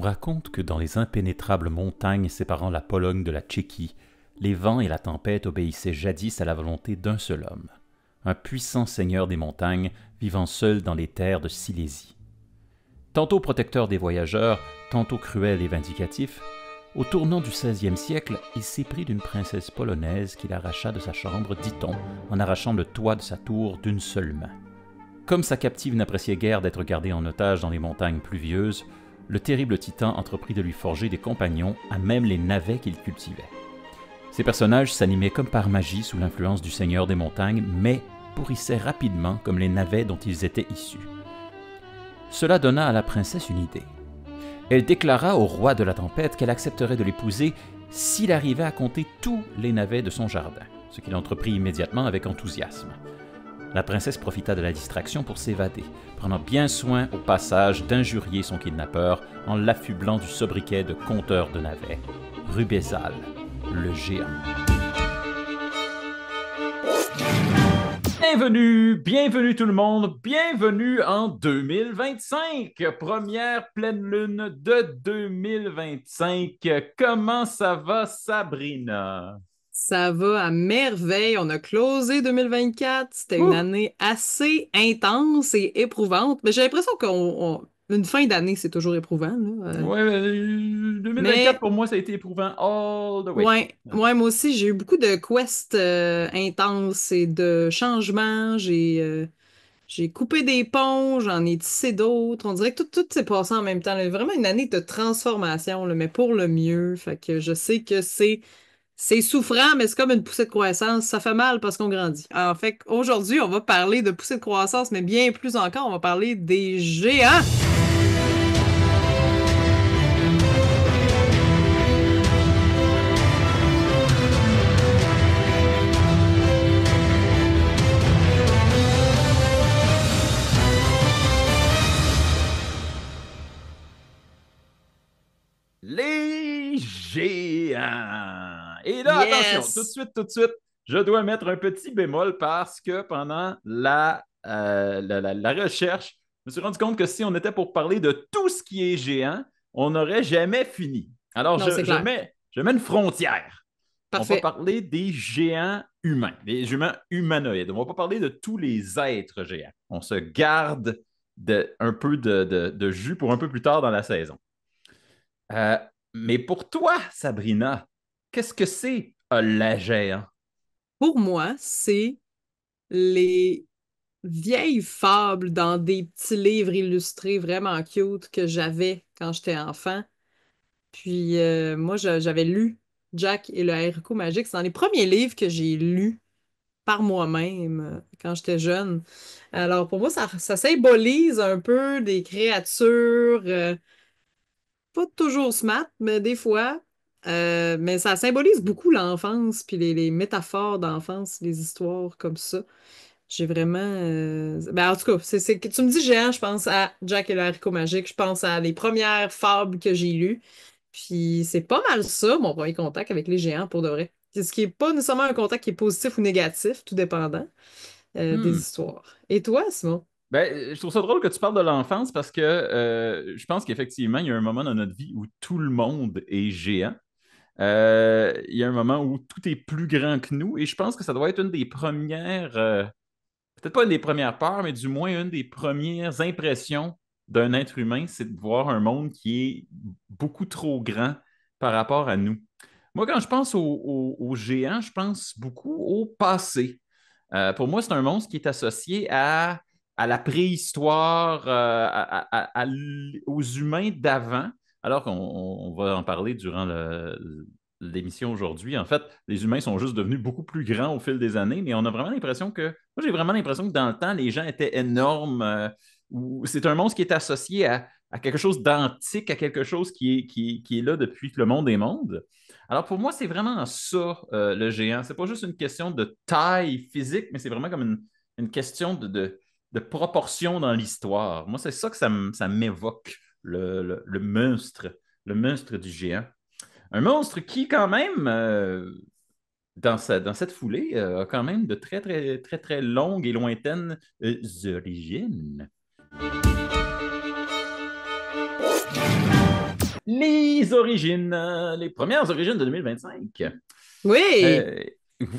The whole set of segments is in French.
On raconte que dans les impénétrables montagnes séparant la Pologne de la Tchéquie, les vents et la tempête obéissaient jadis à la volonté d'un seul homme, un puissant seigneur des montagnes vivant seul dans les terres de Silésie. Tantôt protecteur des voyageurs, tantôt cruel et vindicatif, au tournant du XVIe siècle, il s'éprit d'une princesse polonaise qu'il arracha de sa chambre, dit-on, en arrachant le toit de sa tour d'une seule main. Comme sa captive n'appréciait guère d'être gardée en otage dans les montagnes pluvieuses, le terrible titan entreprit de lui forger des compagnons à même les navets qu'il cultivait. Ces personnages s'animaient comme par magie sous l'influence du seigneur des montagnes, mais pourrissaient rapidement comme les navets dont ils étaient issus. Cela donna à la princesse une idée. Elle déclara au roi de la tempête qu'elle accepterait de l'épouser s'il arrivait à compter tous les navets de son jardin, ce qu'il entreprit immédiatement avec enthousiasme. La princesse profita de la distraction pour s'évader, prenant bien soin au passage d'injurier son kidnappeur en l'affublant du sobriquet de compteur de navets, Rubézal, le géant. Bienvenue tout le monde, bienvenue en 2025, première pleine lune de 2025. Comment ça va, Sabrina? Ça va à merveille. On a closé 2024. C'était une Ouh! année assez intense et éprouvante. Mais j'ai l'impression une fin d'année, c'est toujours éprouvant, là. Ouais, 2024 Mais pour moi, ça a été éprouvant all the way. ouais, moi aussi, j'ai eu beaucoup de quests intenses et de changements. J'ai coupé des ponts, j'en ai tissé d'autres. On dirait que tout s'est passé en même temps, là. Vraiment une année de transformation, là, mais pour le mieux. Fait que je sais que c'est souffrant, mais c'est comme une poussée de croissance. Ça fait mal parce qu'on grandit. En fait, aujourd'hui, on va parler de poussée de croissance, mais bien plus encore, on va parler des géants. Les géants. Et là, attention, Yes! tout de suite, je dois mettre un petit bémol parce que pendant la recherche, je me suis rendu compte que si on était pour parler de tout ce qui est géant, on n'aurait jamais fini. Alors, Non, c'est clair. je mets une frontière. On va Parfait. parler des géants humains, des géants humanoïdes. On ne va pas parler de tous les êtres géants. On se garde un peu de jus pour un peu plus tard dans la saison. Euh, mais pour toi, Sabrina, qu'est-ce que c'est un la géant? Pour moi, c'est les vieilles fables dans des petits livres illustrés vraiment cute que j'avais quand j'étais enfant. Puis moi, j'avais lu Jack et le haricot magique. C'est dans les premiers livres que j'ai lus par moi-même quand j'étais jeune. Alors pour moi, ça symbolise un peu des créatures, pas toujours smart, mais des fois. Mais ça symbolise beaucoup l'enfance, puis les métaphores d'enfance, les histoires comme ça. J'ai vraiment. Ben, en tout cas, que tu me dis géant, je pense à Jack et le haricot magique, je pense à les premières fables que j'ai lues. Puis c'est pas mal ça, mon premier contact avec les géants, pour de vrai. Ce qui est pas nécessairement un contact qui est positif ou négatif, tout dépendant des Hmm. histoires. Et toi, Simon? Ben, je trouve ça drôle que tu parles de l'enfance parce que je pense qu'effectivement, il y a un moment dans notre vie où tout le monde est géant. Il y a un moment où tout est plus grand que nous et je pense que ça doit être une des premières, peut-être pas une des premières peurs, mais du moins une des premières impressions d'un être humain, c'est de voir un monde qui est beaucoup trop grand par rapport à nous. Moi, quand je pense aux géants, je pense beaucoup au passé. Pour moi, c'est un monstre qui est associé à la préhistoire, aux humains d'avant, alors qu'on va en parler durant l'émission aujourd'hui. En fait, les humains sont juste devenus beaucoup plus grands au fil des années, mais on a vraiment l'impression que, moi, j'ai vraiment l'impression que dans le temps, les gens étaient énormes. C'est un monstre qui est associé à quelque chose d'antique, à quelque chose qui est là depuis que le monde est monde. Alors pour moi, c'est vraiment ça, le géant. C'est pas juste une question de taille physique, mais c'est vraiment comme une question de proportion dans l'histoire. Moi, c'est ça que ça m'évoque, le monstre du géant. Un monstre qui, quand même, dans cette foulée, a quand même de très, très, très, très longues et lointaines origines. Les origines, les premières origines de 2025. Oui! Euh,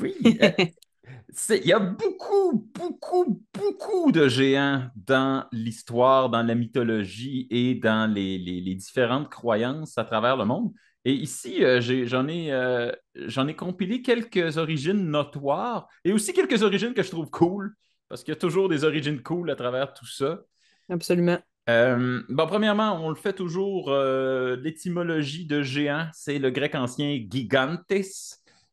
oui, il y a beaucoup, beaucoup, beaucoup de géants dans l'histoire, dans la mythologie et dans les différentes croyances à travers le monde. Et ici, j'en ai compilé quelques origines notoires et aussi quelques origines que je trouve cool, parce qu'il y a toujours des origines cool à travers tout ça. Absolument. Bon, premièrement, on le fait toujours. L'étymologie de géant, c'est le grec ancien gigantes.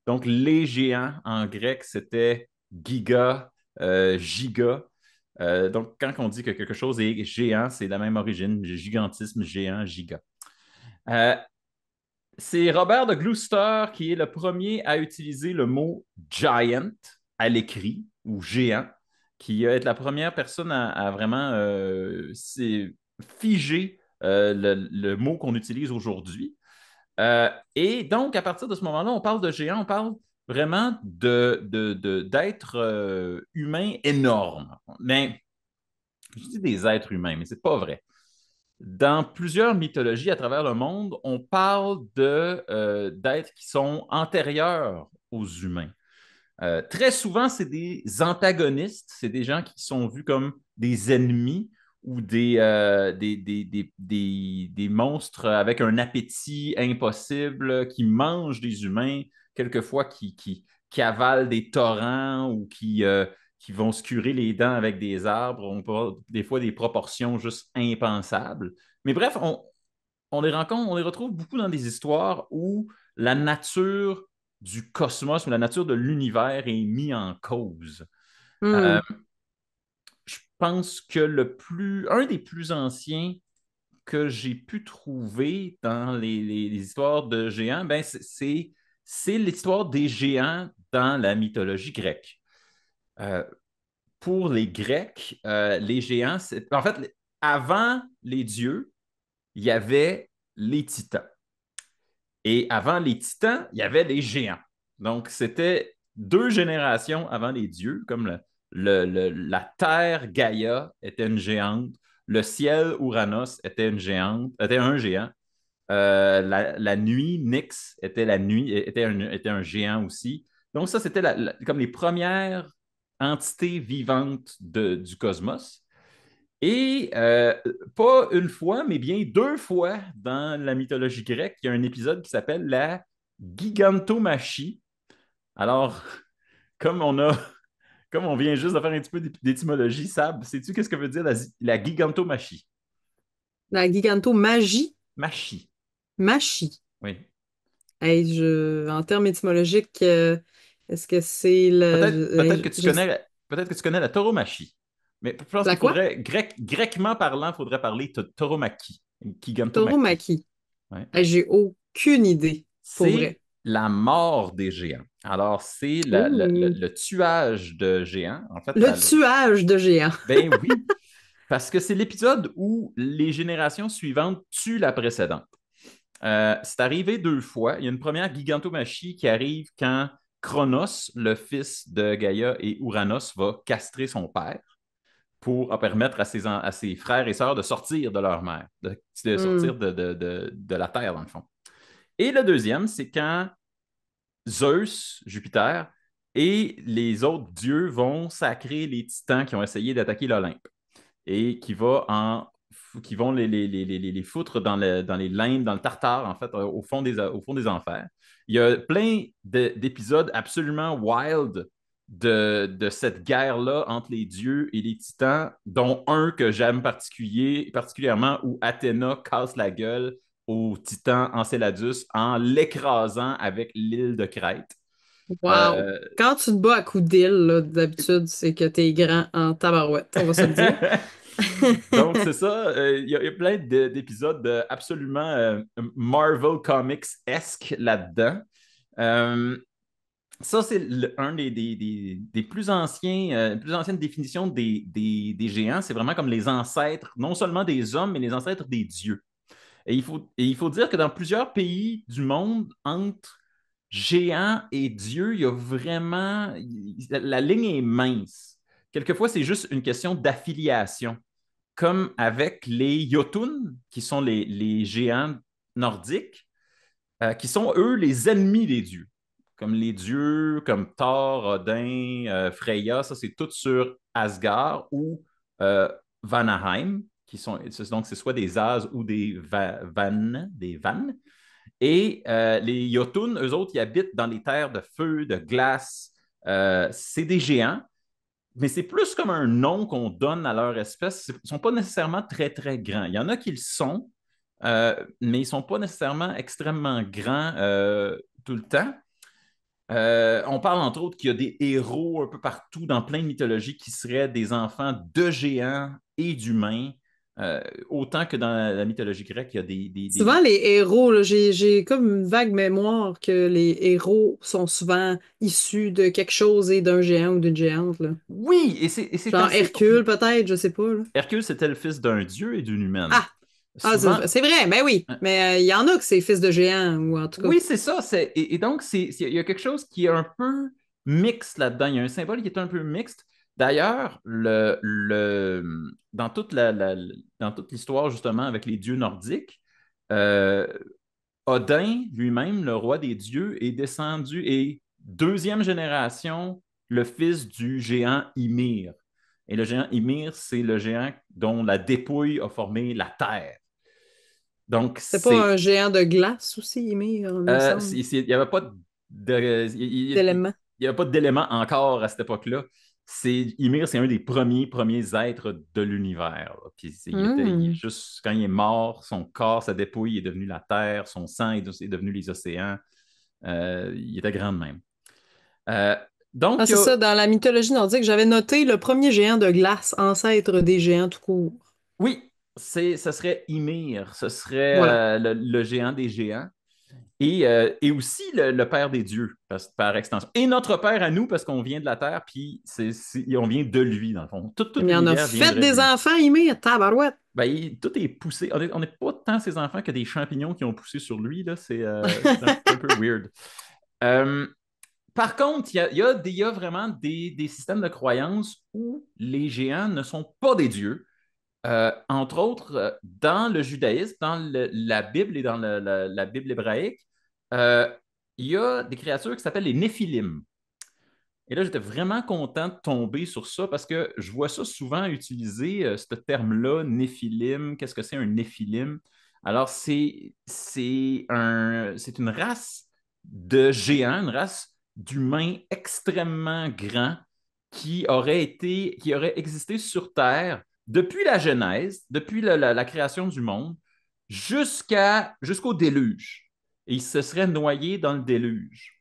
Donc, les géants en grec, c'était giga, giga. Donc, quand on dit que quelque chose est géant, c'est la même origine, gigantisme, géant, giga. Euh, c'est Robert de Gloucester qui est le premier à utiliser le mot giant à l'écrit ou géant, qui va être la première personne à vraiment figer le mot qu'on utilise aujourd'hui. Et donc, à partir de ce moment-là, on parle de géant, on parle vraiment d'êtres humains énormes. Mais je dis des êtres humains, mais c'est pas vrai. Dans plusieurs mythologies à travers le monde, on parle d'êtres qui sont antérieurs aux humains. Très souvent, c'est des antagonistes, c'est des gens qui sont vus comme des ennemis ou des monstres avec un appétit impossible qui mangent des humains, quelquefois qui avalent des torrents ou qui vont se curer les dents avec des arbres, on peut avoir des fois des proportions juste impensables. Mais bref, on les rencontre, on les retrouve beaucoup dans des histoires où la nature du cosmos ou la nature de l'univers est mise en cause. Euh, Hmm. je pense que un des plus anciens que j'ai pu trouver dans les histoires de géants, ben c'est l'histoire des géants dans la mythologie grecque. Euh, pour les Grecs, les géants, en fait, avant les dieux, il y avait les titans. Et avant les titans, il y avait les géants. Donc, c'était deux générations avant les dieux, comme la terre Gaïa était une géante, le ciel Ouranos était une géante, était un géant. La nuit, Nyx était un géant aussi. Donc, ça, c'était comme les premières entités vivantes du cosmos. Et pas une fois, mais bien deux fois dans la mythologie grecque, il y a un épisode qui s'appelle la gigantomachie. Alors, comme on a, comme on vient juste de faire un petit peu d'étymologie, Sab, sais-tu qu'est-ce que veut dire la gigantomachie? La gigantomagie, Machie, machie. oui. Hey, en termes étymologiques, est-ce que c'est le. Peut-être que tu connais, peut-être que tu connais la tauromachie. Mais je pense La qu'il quoi? faudrait, grecquement parlant, il faudrait parler tauromachie, gigantomachie. Tauromachie. Ouais. Hey, j'ai aucune idée, pour C'est vrai. la mort des géants. Alors, c'est Oh. le tuage de géants. En fait, Le tuage de géants. ben oui, parce que c'est l'épisode où les générations suivantes tuent la précédente. C'est arrivé deux fois. Il y a une première gigantomachie qui arrive quand Chronos, le fils de Gaïa et Ouranos, va castrer son père pour permettre à ses frères et sœurs de sortir de leur mère, de sortir Hmm. de la terre, dans le fond. Et le deuxième, c'est quand Zeus, Jupiter, et les autres dieux vont sacrer les titans qui ont essayé d'attaquer l'Olympe et qui vont les foutre dans les limbes, dans le tartare, en fait, au fond des enfers. Il y a plein d'épisodes absolument wild de cette guerre-là entre les dieux et les titans, dont un que j'aime particulièrement où Athéna casse la gueule au titan Enceladus en l'écrasant avec l'île de Crète. Wow. Euh, Quand tu te bats à coups d'île, là, d'habitude, c'est que t'es grand en tabarouette, on va se le dire. Donc, c'est ça. Il y a plein d'épisodes absolument Marvel Comics-esque là-dedans. Euh, Ça, c'est un des plus anciennes définitions des géants. C'est vraiment comme les ancêtres, non seulement des hommes, mais les ancêtres des dieux. Et il faut dire que dans plusieurs pays du monde, entre géants et dieux, il y a vraiment... La ligne est mince. Quelquefois, c'est juste une question d'affiliation comme avec les Jotun, qui sont les géants. nordiques qui sont, eux, les ennemis des dieux. Comme les dieux, comme Thor, Odin, Freya, ça, c'est tout sur Asgard ou Vanaheim, donc c'est soit des As ou des Vannes. Et les Jotun, eux autres, ils habitent dans les terres de feu, de glace. C'est des géants, mais c'est plus comme un nom qu'on donne à leur espèce. Ils ne sont pas nécessairement très, très grands. Il y en a qui le sont, mais ils ne sont pas nécessairement extrêmement grands tout le temps. On parle entre autres qu'il y a des héros un peu partout dans plein de mythologies qui seraient des enfants de géants et d'humains. Autant que dans la mythologie grecque, il y a Souvent, les héros, là, j'ai comme une vague mémoire que les héros sont souvent issus de quelque chose et d'un géant ou d'une géante, là. Oui, et c'est Genre assez... Hercule, peut-être, je sais pas, là. Hercule, c'était le fils d'un dieu et d'une humaine. Ah! Ah, Souvent, c'est vrai, ben oui. Mais il y en a que c'est fils de géants, ou en tout cas. oui, c'est ça. Et donc, il y a quelque chose qui est un peu mixte là-dedans. Il y a un symbole qui est un peu mixte. D'ailleurs, dans toute l'histoire, justement, avec les dieux nordiques, euh, Odin lui-même, le roi des dieux, est descendu et deuxième génération, le fils du géant Ymir. Et le géant Ymir, c'est le géant dont la dépouille a formé la Terre. Donc, C'est pas un c'est géant de glace aussi, Ymir, il me semble. Il n'y avait pas D'éléments. il y avait pas d'éléments encore à cette époque-là. Ymir, c'est un des premiers êtres de l'univers. Là. Puis Hmm. juste quand il est mort, son corps, sa dépouille est devenu la terre, son sang est devenu les océans. Il était grand de même. Euh, Ah, donc, c'est ça, dans la mythologie nordique, j'avais noté le premier géant de glace, ancêtre des géants tout court. oui, ce serait Ymir, ce serait Voilà. le géant des géants. Et aussi le Père des dieux, par extension. Et notre Père à nous, parce qu'on vient de la Terre, puis on vient de lui, dans le fond. Tout Mais il en a l'univers fait viendrait de des lui. enfants, Ymir, tabarouette. Ben, tout est poussé. On n'est pas tant ses enfants que des champignons qui ont poussé sur lui. Là. C'est un peu weird. Euh, Par contre, il y a vraiment des systèmes de croyances où les géants ne sont pas des dieux. Entre autres, dans le judaïsme, dans la Bible et dans la Bible hébraïque, euh, il y a des créatures qui s'appellent les Néphilim. Et là, j'étais vraiment content de tomber sur ça parce que je vois ça souvent utilisé, ce terme-là, Néphilim. Qu'est-ce que c'est un Néphilim? Alors, c'est une race de géants, une race d'humains extrêmement grands qui aurait existé sur Terre depuis la Genèse, depuis la création du monde, jusqu'au déluge. Et ils se seraient noyés dans le déluge.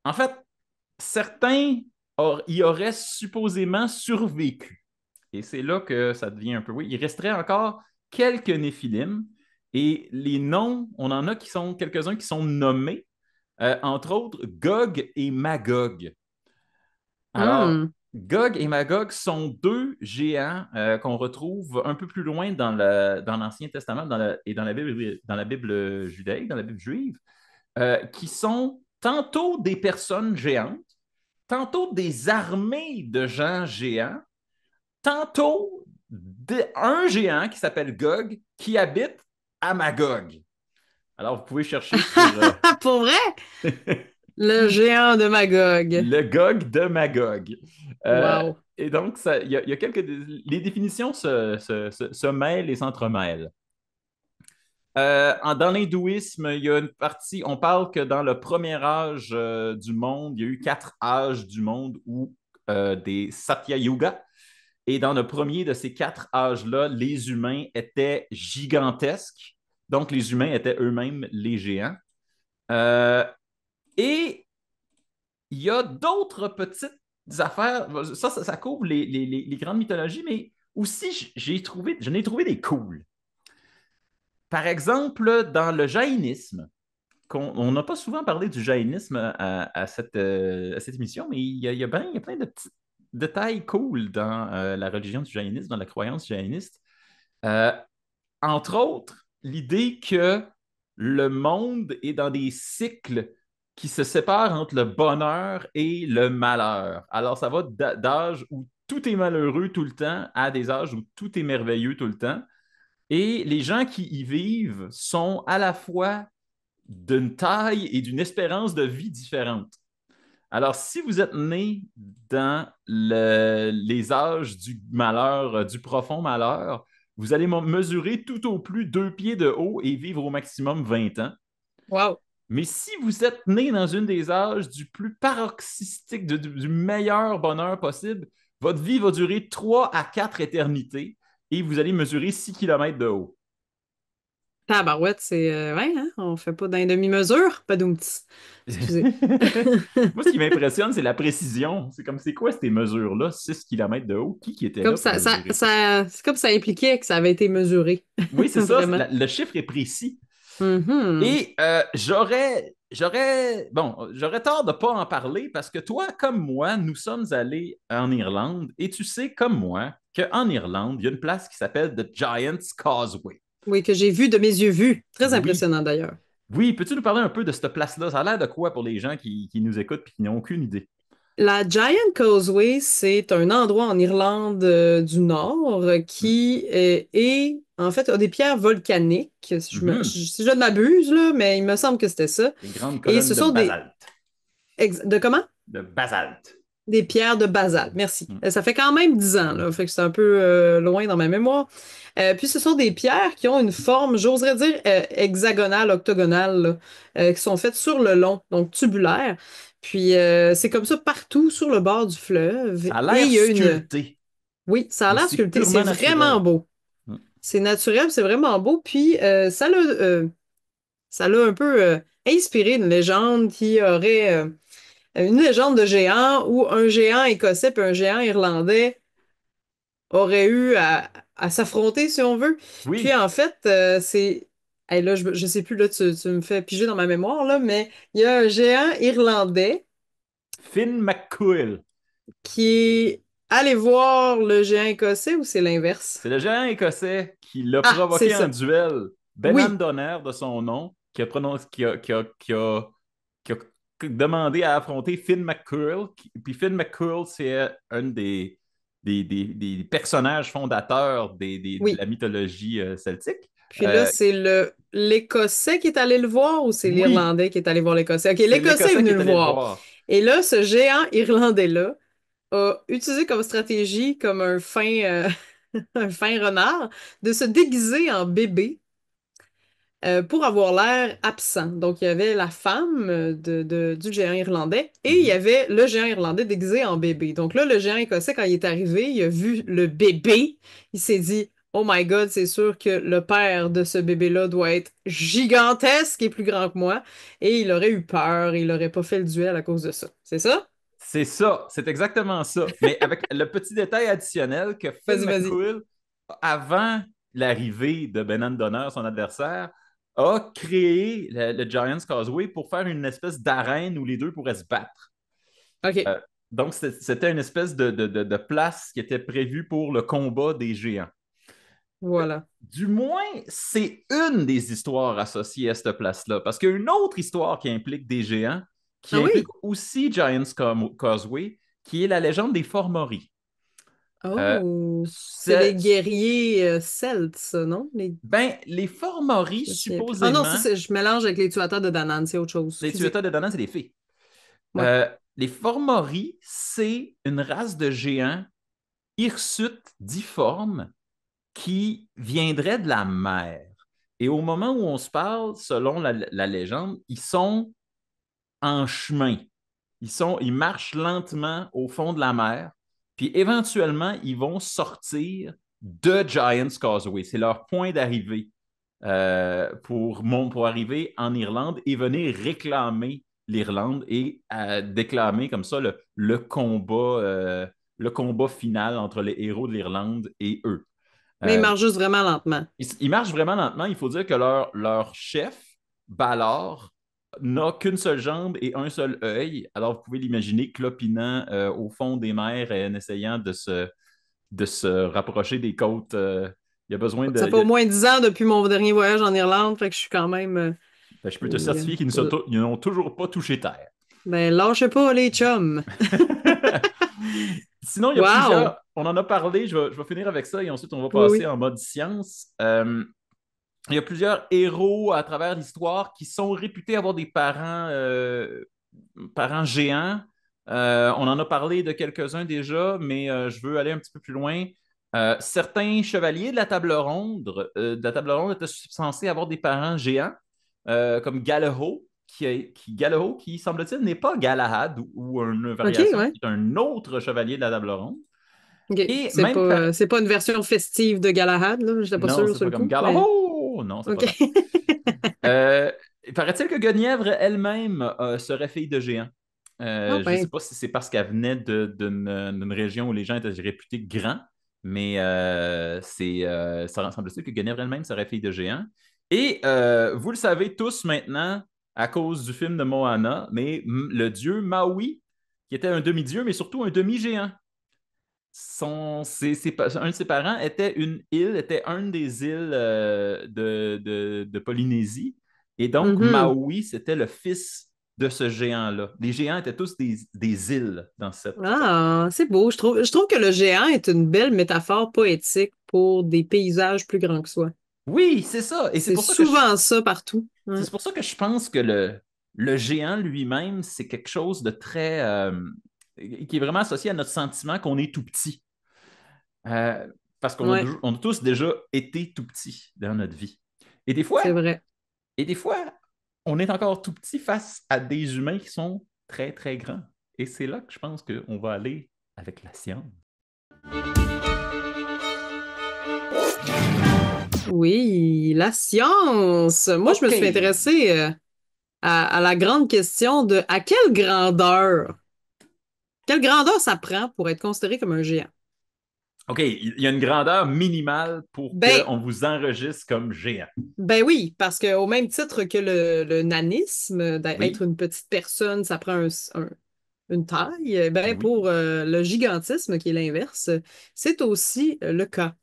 En fait, certains y auraient supposément survécu. Et c'est là que ça devient un peu... Oui, il resterait encore quelques néphilim. Et les noms, on en a qui sont quelques-uns qui sont nommés, entre autres Gog et Magog. Alors, Hmm. Gog et Magog sont deux géants qu'on retrouve un peu plus loin dans l'Ancien Testament et dans la Bible judaïque, dans la Bible juive, qui sont tantôt des personnes géantes, tantôt des armées de gens géants, tantôt un géant qui s'appelle Gog qui habite à Magog. Alors, vous pouvez chercher sur Pour vrai? Le géant de Magog. le Gog de Magog. Wow. Et donc, il y a quelques... Les définitions se mêlent et s'entremêlent. Dans l'hindouisme, il y a une partie, on parle que dans le premier âge du monde, il y a eu 4 âges du monde ou des Satya Yuga. Et dans le premier de ces 4 âges-là, les humains étaient gigantesques. Donc, les humains étaient eux-mêmes les géants. Euh, et il y a d'autres petites affaires. Ça couvre les grandes mythologies, mais aussi, j'en ai trouvé des cools. Par exemple, dans le jaïnisme, on n'a pas souvent parlé du jaïnisme à cette émission, mais il y a plein de petits détails cool dans la religion du jaïnisme, dans la croyance jaïniste. Euh, Entre autres, l'idée que le monde est dans des cycles qui se séparent entre le bonheur et le malheur. Alors, ça va d'âge où tout est malheureux tout le temps à des âges où tout est merveilleux tout le temps. Et les gens qui y vivent sont à la fois d'une taille et d'une espérance de vie différente. Alors, si vous êtes né dans les âges du malheur, du profond malheur, vous allez mesurer tout au plus 2 pieds de haut et vivre au maximum 20 ans. Wow. Mais si vous êtes né dans une des âges du plus paroxystique, du meilleur bonheur possible, votre vie va durer 3 à 4 éternités et vous allez mesurer 6 kilomètres de haut. Tabarouette, c'est. Ouais, hein? On fait pas d'un demi-mesure? Pas d'un petit. Excusez. Moi, ce qui m'impressionne, c'est la précision. C'est comme, c'est quoi ces mesures-là? 6 kilomètres de haut? Qui était Comme là pour mesurer ça? c'est comme ça impliquait que ça avait été mesuré. Oui, c'est ça. Vraiment. Le chiffre est précis. Mhm. Et j'aurais tort de ne pas en parler parce que toi, comme moi, nous sommes allés en Irlande et tu sais, comme moi, qu'en Irlande, il y a une place qui s'appelle The Giant's Causeway. Oui, que j'ai vu de mes yeux vus. Très Oui, impressionnant d'ailleurs. oui. Peux-tu nous parler un peu de cette place-là? Ça a l'air de quoi pour les gens qui nous écoutent et qui n'ont aucune idée? La Giant Causeway, c'est un endroit en Irlande du Nord Mm. qui en fait, a des pierres volcaniques, Mhm. si je ne m'abuse, là, mais il me semble que c'était ça. Des grandes Et colonnes ce de sont basalte. de comment? De basalte. Des pierres de basalte, merci. Mm. Ça fait quand même 10 ans, là, fait que c'est un peu loin dans ma mémoire. Puis ce sont des pierres qui ont une forme, j'oserais dire, hexagonale, octogonale, là, qui sont faites sur le long, donc tubulaires. Puis c'est comme ça partout sur le bord du fleuve. Ça a Et l'air il y a une... sculpté, Oui, ça a mais l'air c'est sculpté, c'est purement vraiment naturel. beau. Mm. C'est naturel, c'est vraiment beau. Puis ça l'a un peu inspiré une légende qui aurait... une légende de géant où un géant écossais et un géant irlandais auraient eu à s'affronter, si on veut. Puis Oui, en fait, c'est... Hey, là, je sais plus, là, tu me fais piger dans ma mémoire, là, mais il y a un géant irlandais Finn McCool. qui est allé voir le géant écossais ou c'est l'inverse? C'est le géant écossais qui l'a Ah, c'est provoqué en ça. duel. Benan Oui. Donner, de son nom, qui a demandé à affronter Finn McCool. Puis Finn McCool, c'est un des personnages fondateurs de Oui. la mythologie celtique. Puis là, Euh, c'est l'Écossais qui est allé le voir ou c'est oui, l'Irlandais qui est allé voir l'Écossais? OK, c'est l'Écossais est l'Écossais qui venu est le allé le voir. voir. Et là, ce géant Irlandais-là a utilisé comme stratégie, comme un fin, un fin renard, de se déguiser en bébé pour avoir l'air absent. Donc, il y avait la femme du géant irlandais et il y Mhm. avait le géant irlandais déguisé en bébé. Donc là, le géant écossais, quand il est arrivé, il a vu le bébé. Il s'est dit, Oh my God, c'est sûr que le père de ce bébé-là doit être gigantesque et plus grand que moi. Et il aurait eu peur et il n'aurait pas fait le duel à cause de ça. C'est ça? C'est ça, c'est exactement ça. Mais avec le petit détail additionnel que Phil Vas-y, vas-y. McCool, avant l'arrivée de Benan Donner, son adversaire, a créé le Giants Causeway pour faire une espèce d'arène où les deux pourraient se battre. OK, Euh, donc, c'était une espèce de place qui était prévue pour le combat des géants. voilà. Du moins, c'est une des histoires associées à cette place-là. Parce qu'il y a une autre histoire qui implique des géants, qui Ah implique oui? aussi Giants Causeway, qui est la légende des Formeries. Euh, Oh, c'est les c'est- guerriers celtes, ça, non? les Formeries, Je me souviens plus. Ah non, ça, supposément, je mélange avec les tuateurs de Danann, c'est autre chose. les Excusez. tuateurs de Danann, c'est des fées. Ouais. Euh, les Formeries, c'est une race de géants hirsutes difformes qui viendraient de la mer. Et au moment où on se parle, selon la légende, ils sont en chemin. Ils marchent lentement au fond de la mer, puis éventuellement, ils vont sortir de Giants Causeway. C'est leur point d'arrivée pour arriver en Irlande et venir réclamer l'Irlande et déclamer comme ça le combat final entre les héros de l'Irlande et eux. Mais ils Euh, marchent juste vraiment lentement. ils marchent vraiment lentement. Il faut dire que leur chef, Ballard, n'a qu'une seule jambe et un seul œil. Alors, vous pouvez l'imaginer clopinant au fond des mers et en essayant de se rapprocher des côtes. Il y a besoin de. Ça fait au moins 10 ans depuis mon dernier voyage en Irlande, fait que je suis quand même. Ben, je peux te Il- certifier qu'ils ils n'ont toujours pas touché terre. Ben, lâchez pas les chums. Sinon, il y a Wow! plusieurs. On en a parlé, je vais finir avec ça et ensuite on va Oui, passer oui. en mode science. Il y a plusieurs héros à travers l'histoire qui sont réputés avoir des parents géants. On en a parlé de quelques-uns déjà, mais je veux aller un petit peu plus loin. Certains chevaliers de la table ronde étaient censés avoir des parents géants, comme Galaho, Galaho, qui semble-t-il n'est pas Galahad ou une OK, variation, ouais. qui est un autre chevalier de la table ronde. OK. Et même C'est pas une version festive de Galahad, là. J'étais pas non, sûre c'est sur pas le comme coup, mais Galaho! Non, c'est pas OK. ça. Euh, paraît-il que Guenièvre elle-même serait fille de géant. Ah Je ne sais ben, pas si c'est parce qu'elle venait d'une région où les gens étaient réputés grands, mais ça semble-t-il que Guenièvre elle-même serait fille de géant. Et vous le savez tous maintenant à cause du film de Moana, mais le dieu Maui, qui était un demi-dieu, mais surtout un demi-géant. Un de ses parents était une île, était une des îles de Polynésie. Et donc, mhm. Maui, c'était le fils de ce géant-là. Les géants étaient tous des îles dans cette histoire. Ah, c'est beau. Je trouve que le géant est une belle métaphore poétique pour des paysages plus grands que soi. Oui, c'est ça. Et C'est souvent ça partout. Ouais. c'est pour ça que je pense que le géant lui-même, c'est quelque chose de très qui est vraiment associé à notre sentiment qu'on est tout petit. Euh, parce Ouais, on a tous déjà été tout petits dans notre vie. Et des fois, c'est vrai. Et des fois, on est encore tout petit face à des humains qui sont très, très grands. Et c'est là que je pense qu'on va aller avec la science. Oui, la science. Moi, je me OK. suis intéressée à la grande question de quelle grandeur ça prend pour être considéré comme un géant? OK, il y a une grandeur minimale pour Ben, qu'on vous enregistre comme géant. Ben oui, parce qu'au même titre que le nanisme, d'être Oui, une petite personne, ça prend une taille, ben oui. pour le gigantisme, qui est l'inverse, c'est aussi le cas.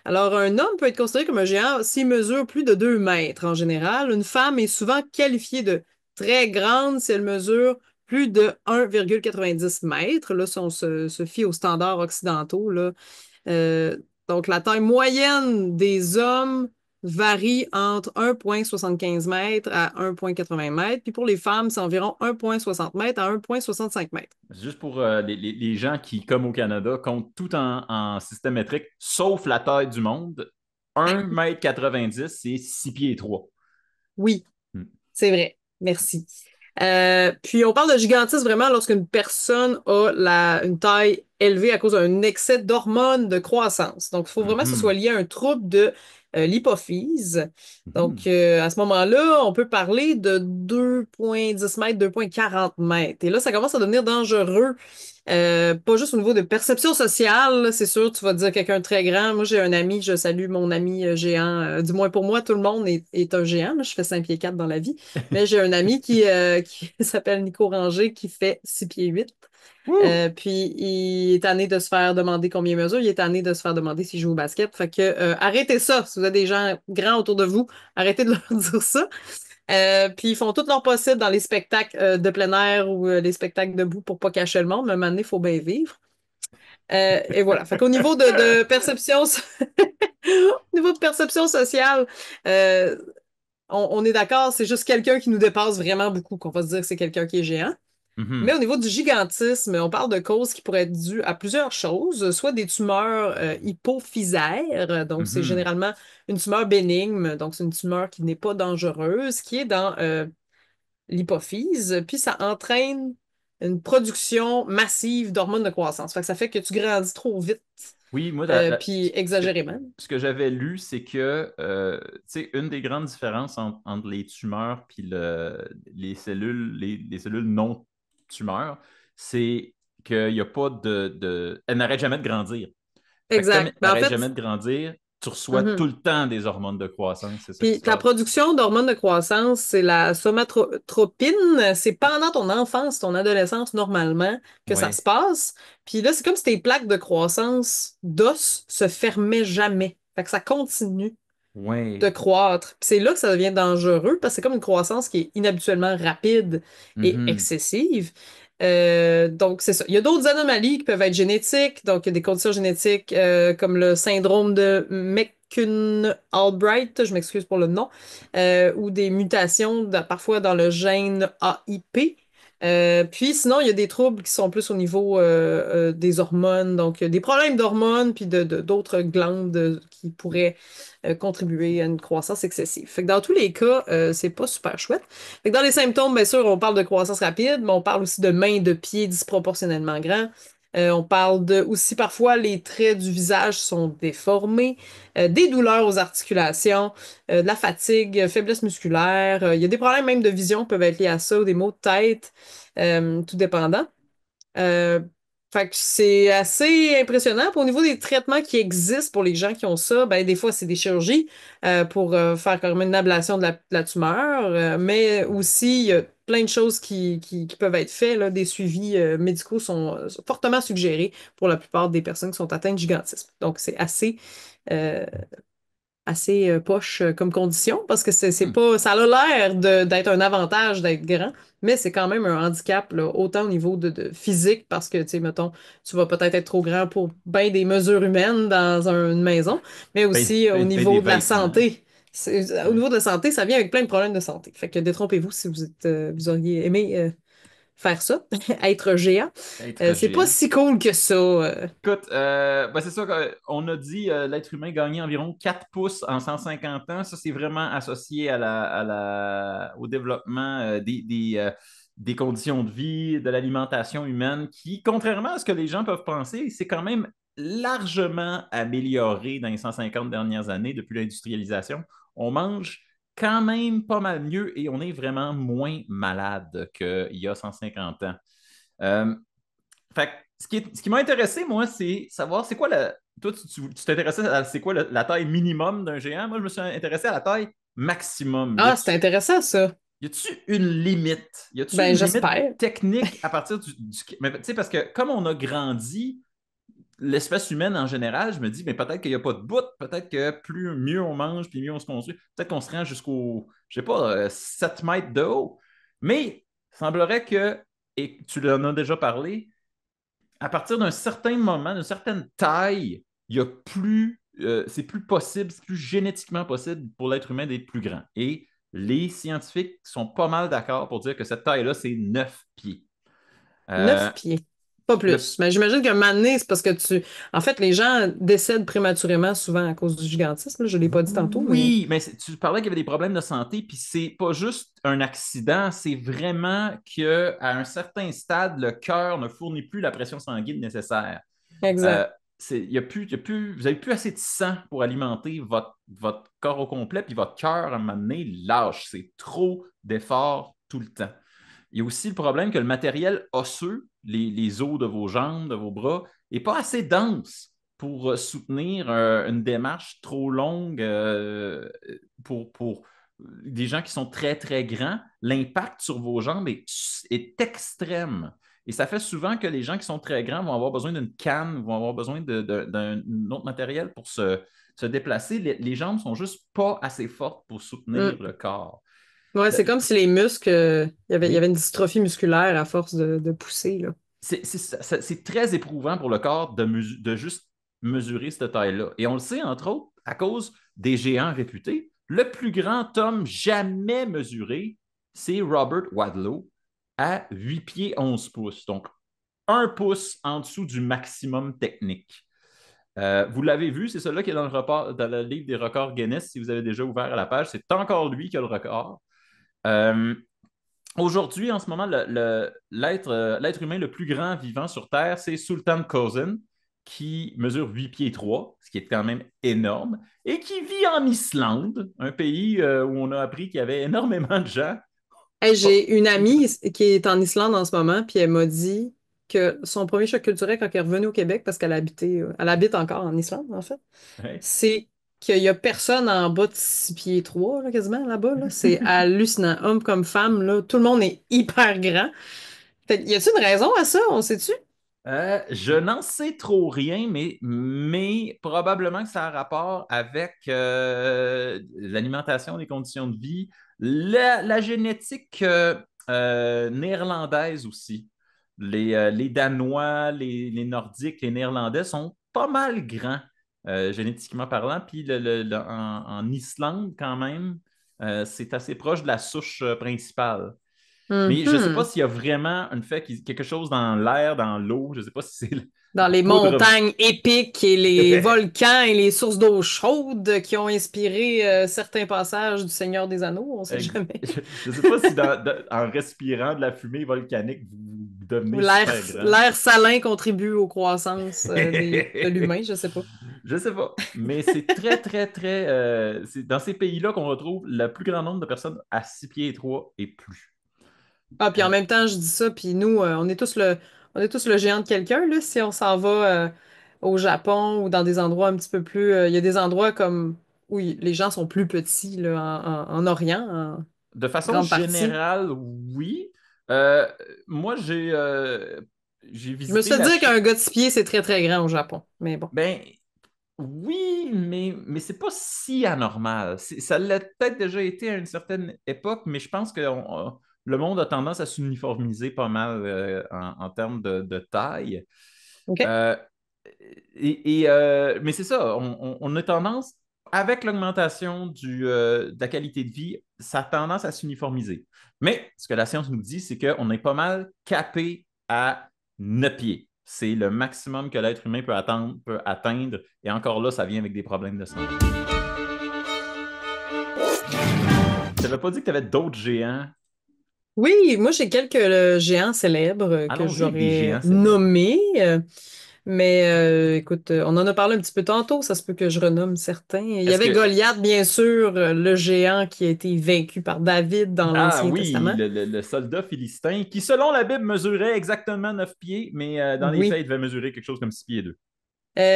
Alors, un homme peut être considéré comme un géant s'il mesure plus de 2 mètres en général. Une femme est souvent qualifiée de très grande si elle mesure plus de 1,90 mètres. Là, si on se fie aux standards occidentaux, là. Euh, donc, la taille moyenne des hommes varie entre 1,75 mètres à 1,80 mètres. Puis pour les femmes, c'est environ 1,60 mètres à 1,65 mètres. C'est juste pour les gens qui, comme au Canada, comptent tout en système métrique, sauf la taille du monde. 1,90 m, c'est 6 pieds 3. Oui, c'est vrai. Merci. Puis on parle de gigantisme vraiment lorsqu'une personne a une taille élevée à cause d'un excès d'hormones de croissance. Donc, il faut vraiment que ce soit lié à un trouble de l'hypophyse. Donc, à ce moment-là, on peut parler de 2,10 mètres, 2,40 mètres. Et là, ça commence à devenir dangereux. Pas juste au niveau de perception sociale, là, c'est sûr, tu vas dire quelqu'un de très grand. Moi, j'ai un ami, je salue mon ami géant. Du moins pour moi, tout le monde est un géant. Là. Je fais 5 pieds 4 dans la vie. Mais j'ai un ami qui s'appelle Nico Ranger qui fait 6 pieds 8. Wouh! Puis il est tanné de se faire demander combien il mesure. Il est tanné de se faire demander s'il joue au basket. Fait que arrêtez ça. Si vous avez des gens grands autour de vous, arrêtez de leur dire ça. Puis ils font tout leur possible dans les spectacles de plein air ou les spectacles debout pour pas cacher le monde. Mais à un moment donné, il faut bien vivre. Et voilà. Fait qu'au niveau de perception, au niveau de perception sociale, euh, on est d'accord, c'est juste quelqu'un qui nous dépasse vraiment beaucoup qu'on va se dire que c'est quelqu'un qui est géant. Mais Mhm. au niveau du gigantisme, on parle de causes qui pourraient être dues à plusieurs choses, soit des tumeurs hypophysaires, donc c'est Mhm. généralement une tumeur bénigne, donc c'est une tumeur qui n'est pas dangereuse, qui est dans l'hypophyse, puis ça entraîne une production massive d'hormones de croissance. Fait que ça fait que tu grandis trop vite, Oui, moi, puis exagérément. ce que j'avais lu, c'est que tu sais, une des grandes différences entre les tumeurs et les cellules non tumeurs, c'est qu'il n'y a pas elles n'arrêtent jamais de grandir. Fait que comme elles Exact. Ben, en n'arrêtent fait, jamais de grandir, tu reçois tout mhm. le temps des hormones de croissance. C'est ça qui Puis se ta passe. production d'hormones de croissance, c'est la somatotropine. C'est pendant ton enfance, ton adolescence, normalement, que ça Oui. se passe. Puis là, c'est comme si tes plaques de croissance d'os se fermaient jamais. Fait que ça continue de Oui. croître. Puis c'est là que ça devient dangereux parce que c'est comme une croissance qui est inhabituellement rapide et Mhm. excessive. Donc, c'est ça. Il y a d'autres anomalies qui peuvent être génétiques. Donc, il y a des conditions génétiques comme le syndrome de McCune-Albright, je m'excuse pour le nom, ou des mutations parfois dans le gène AIP. Puis sinon, il y a des troubles qui sont plus au niveau des hormones, donc des problèmes d'hormones, puis d'autres glandes qui pourraient contribuer à une croissance excessive. Fait que dans tous les cas, c'est pas super chouette. Fait que dans les symptômes, bien sûr, on parle de croissance rapide, mais on parle aussi de mains, de pieds disproportionnellement grands. On parle de aussi parfois les traits du visage sont déformés, des douleurs aux articulations, de la fatigue, faiblesse musculaire. Il y a des problèmes même de vision qui peuvent être liés à ça, ou des maux de tête, tout dépendant. Euh, Fait que c'est assez impressionnant. Puis au niveau des traitements qui existent pour les gens qui ont ça, ben des fois c'est des chirurgies pour faire carrément une ablation de la tumeur, mais aussi il y a plein de choses qui peuvent être faites, là. Des suivis médicaux sont fortement suggérés pour la plupart des personnes qui sont atteintes de gigantisme. Donc c'est euh, assez poche comme condition parce que c'est Hmm. pas ça a l'air d'être un avantage d'être grand, mais c'est quand même un handicap là, autant au niveau de physique parce que tu sais mettons tu vas peut-être être trop grand pour bien des mesures humaines dans une maison, mais aussi au Ben des niveau de la vêtements. santé. Au Ouais. niveau de la santé, ça vient avec plein de problèmes de santé. Fait que détrompez-vous si vous auriez aimé faire ça, être géant. Être C'est pas géant. si cool que ça. Écoute, ben c'est ça qu'on a dit, l'être humain gagnait environ 4 pouces en 150 ans. Ça, c'est vraiment associé au développement des conditions de vie, de l'alimentation humaine, qui, contrairement à ce que les gens peuvent penser, c'est quand même largement amélioré dans les 150 dernières années depuis l'industrialisation. On mange quand même pas mal mieux et on est vraiment moins malade qu'il y a 150 ans. Euh, Fait que ce qui m'a intéressé, moi, c'est savoir c'est quoi la. Toi, tu t'intéressais à c'est quoi la taille minimum d'un géant. Moi, je me suis intéressé à la taille maximum. Ah, c'est intéressant ça. Y a-tu une limite? Y a-tu Ben une limite j'espère. technique à partir mais tu sais, parce que comme on a grandi, l'espèce humaine en général, je me dis, mais peut-être qu'il n'y a pas de bout, peut-être que plus mieux on mange, puis mieux on se construit, peut-être qu'on se rend jusqu'au, je sais pas, 7 mètres de haut. Mais il semblerait que, et tu en as déjà parlé, à partir d'un certain moment, d'une certaine taille, il y a plus, c'est plus possible, c'est plus génétiquement possible pour l'être humain d'être plus grand. Et les scientifiques sont pas mal d'accord pour dire que cette taille-là, c'est 9 pieds. Euh, 9 pieds. Pas le, plus. Mais j'imagine qu'un moment donné, c'est parce que tu. En fait, les gens décèdent prématurément souvent à cause du gigantisme, là. Je ne l'ai pas dit tantôt, mais. oui, mais tu parlais qu'il y avait des problèmes de santé, puis c'est pas juste un accident, c'est vraiment qu'à un certain stade, le cœur ne fournit plus la pression sanguine nécessaire. Euh, Exact. vous n'avez plus assez de sang pour alimenter votre corps au complet, puis votre cœur, à un moment donné, lâche. C'est trop d'efforts tout le temps. Il y a aussi le problème que le matériel osseux, les os de vos jambes, de vos bras, n'est pas assez dense pour soutenir une démarche trop longue pour des gens qui sont très, très grands. L'impact sur vos jambes est extrême. Et ça fait souvent que les gens qui sont très grands vont avoir besoin d'une canne, vont avoir besoin d'un autre matériel pour se déplacer. Les jambes sont juste pas assez fortes pour soutenir Mm. le corps. Ouais, Le- c'est comme si les muscles, il y avait oui, une dystrophie musculaire à force de pousser, là. c'est très éprouvant pour le corps de juste mesurer cette taille-là. Et on le sait, entre autres, à cause des géants réputés. Le plus grand homme jamais mesuré, c'est Robert Wadlow à 8 pieds 11 pouces. Donc, un pouce en dessous du maximum technique. Vous l'avez vu, c'est celui qui est dans le livre des records Guinness, si vous avez déjà ouvert à la page. C'est encore lui qui a le record. Euh, Aujourd'hui, en ce moment, l'être humain le plus grand vivant sur Terre, c'est Sultan Kozen, qui mesure 8 pieds 3, ce qui est quand même énorme, et qui vit en Islande, un pays où on a appris qu'il y avait énormément de gens. Hey, Pas- j'ai une amie qui est en Islande en ce moment, puis elle m'a dit que son premier choc culturel quand elle est revenue au Québec, parce elle habite encore en Islande, en fait, Ouais. c'est qu'il y a personne en bas de 6 pieds 3, là, quasiment, là-bas, là. C'est hallucinant. Homme comme femme, là, tout le monde est hyper grand. Fait, y a-t-il une raison à ça? On sait-tu? Je n'en sais trop rien, mais probablement que ça a rapport avec l'alimentation, les conditions de vie, la génétique néerlandaise aussi. Les Danois, les Nordiques, les Néerlandais sont pas mal grands, génétiquement parlant. Puis en Islande, quand même, c'est assez proche de la souche principale. Mais je ne sais pas Mhm. s'il y a vraiment quelque chose dans l'air, dans l'eau. Je ne sais pas si c'est Dans la les poudre. montagnes épiques et les volcans et les sources d'eau chaude qui ont inspiré certains passages du Seigneur des Anneaux, on sait jamais. Je ne sais pas si en respirant de la fumée volcanique, vous Ou devenez super grand. l'air salin contribue aux croissances de l'humain, je sais pas. Je sais pas, mais c'est très, très, très. C'est dans ces pays-là qu'on retrouve le plus grand nombre de personnes à 6 pieds et 3 et plus. Ah, puis en Euh, même temps, je dis ça, puis nous, on est tous le géant de quelqu'un, là, si on s'en va au Japon ou dans des endroits un petit peu plus. Il y a des endroits comme où les gens sont plus petits, là, en Orient, en de façon grande partie. générale, oui. Euh, Moi, j'ai Je me visité suis la dit Chine. qu'un gars de 6 pieds, c'est très, très grand au Japon. Mais bon. Ben, oui, mais c'est pas si anormal. Ça l'a peut-être déjà été à une certaine époque, mais je pense que le monde a tendance à s'uniformiser pas mal en termes de taille. OK. Euh, mais c'est ça, on a tendance, avec l'augmentation de la qualité de vie, ça a tendance à s'uniformiser. Mais ce que la science nous dit, c'est qu'on est pas mal capé à 9 pieds. C'est le maximum que l'être humain peut atteindre. Et encore là, ça vient avec des problèmes de santé. Tu n'avais pas dit que tu avais d'autres géants? Oui, moi, j'ai quelques géants célèbres que Allons-y avec des j'aurais géants célèbres. nommés. Mais écoute, on en a parlé un petit peu tantôt, ça se peut que je renomme certains. Il y Est-ce avait que... Goliath, bien sûr, le géant qui a été vaincu par David dans Ah l'Ancien oui, Testament. le soldat philistin, qui selon la Bible mesurait exactement 9 pieds, mais dans les faits, Oui. il devait mesurer quelque chose comme 6 pieds 2.